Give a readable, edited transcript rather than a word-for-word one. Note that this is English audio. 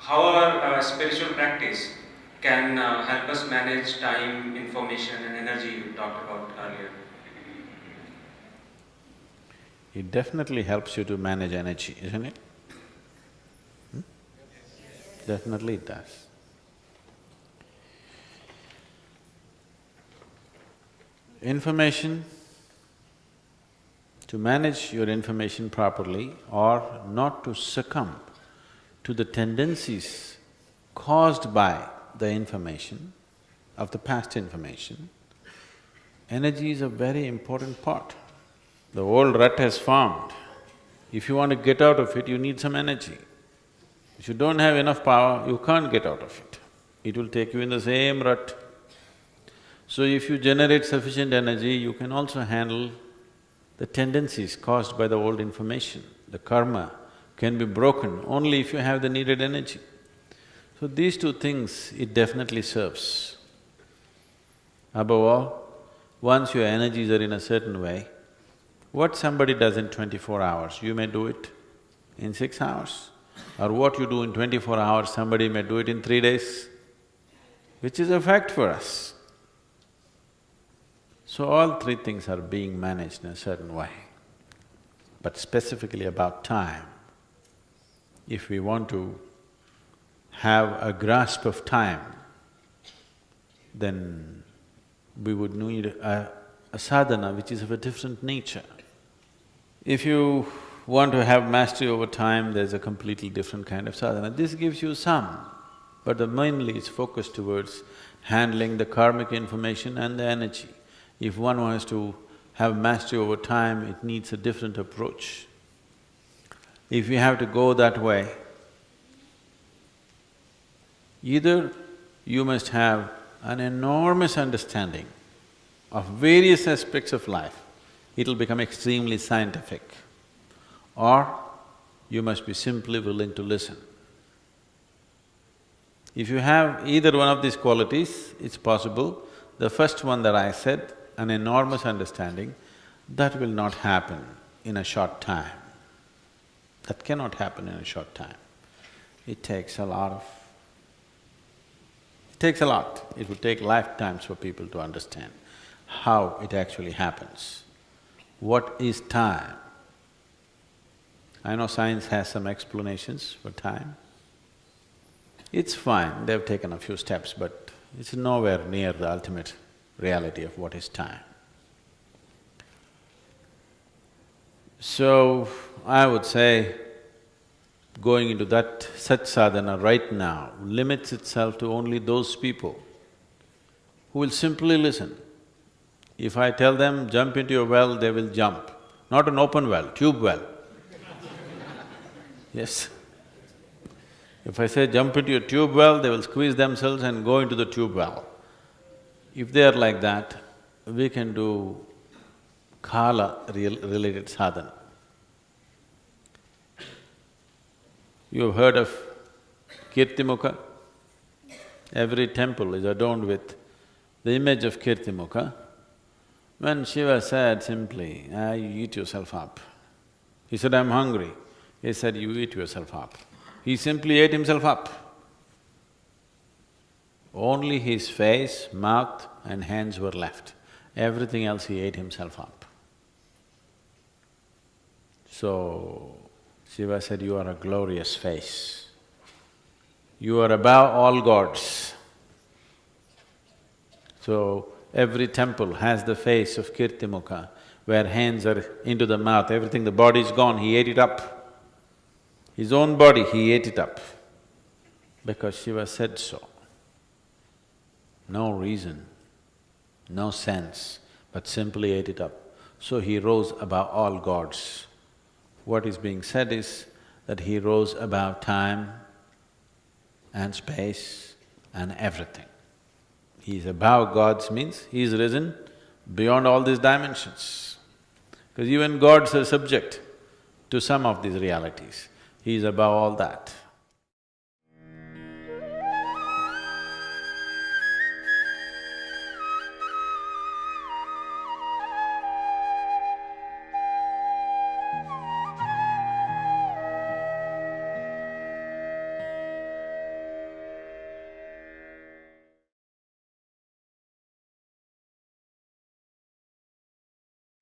how our spiritual practice can help us manage time, information, and energy you talked about earlier. It definitely helps you to manage energy, isn't it? Definitely it does. Information, to manage your information properly or not to succumb to the tendencies caused by the information, of the past information, energy is a very important part. The old rut has formed. If you want to get out of it, you need some energy. If you don't have enough power, you can't get out of it. It will take you in the same rut. So if you generate sufficient energy, you can also handle the tendencies caused by the old information. The karma can be broken only if you have the needed energy. So these two things, it definitely serves. Above all, once your energies are in a certain way, what somebody does in 24 hours, you may do it in 6 hours. Or what you do in 24 hours, somebody may do it in 3 days, which is a fact for us. So all three things are being managed in a certain way. But specifically about time, if we want to have a grasp of time, then we would need a sadhana which is of a different nature. If you want to have mastery over time, there's a completely different kind of sadhana. This gives you some, but mainly it's focused towards handling the karmic information and the energy. If one wants to have mastery over time, it needs a different approach. If you have to go that way, either you must have an enormous understanding of various aspects of life, it'll become extremely scientific, or you must be simply willing to listen. If you have either one of these qualities, it's possible. The first one that I said, an enormous understanding, that will not happen in a short time. That cannot happen in a short time. It takes a lot. It would take lifetimes for people to understand how it actually happens. What is time? I know science has some explanations for time. It's fine, they've taken a few steps, but it's nowhere near the ultimate reality of what is time. So, I would say, going into that such sadhana right now limits itself to only those people who will simply listen. If I tell them, jump into your well, they will jump. Not an open well, tube well. Yes. If I say, jump into your tube well, they will squeeze themselves and go into the tube well. If they are like that, we can do kala-related sadhana. You have heard of Kirtimukha? Every temple is adorned with the image of Kirtimukha. When Shiva said simply, you eat yourself up. He said, I'm hungry. He said, you eat yourself up. He simply ate himself up. Only his face, mouth and hands were left. Everything else he ate himself up. So, Shiva said, you are a glorious face. You are above all gods. So, every temple has the face of Kirtimukha, where hands are into the mouth, everything, the body is gone, he ate it up. His own body, he ate it up, because Shiva said so. No reason, no sense, but simply ate it up. So he rose above all gods. What is being said is that he rose above time and space and everything. He is above gods means he is risen beyond all these dimensions. Because even gods are subject to some of these realities. He is above all that.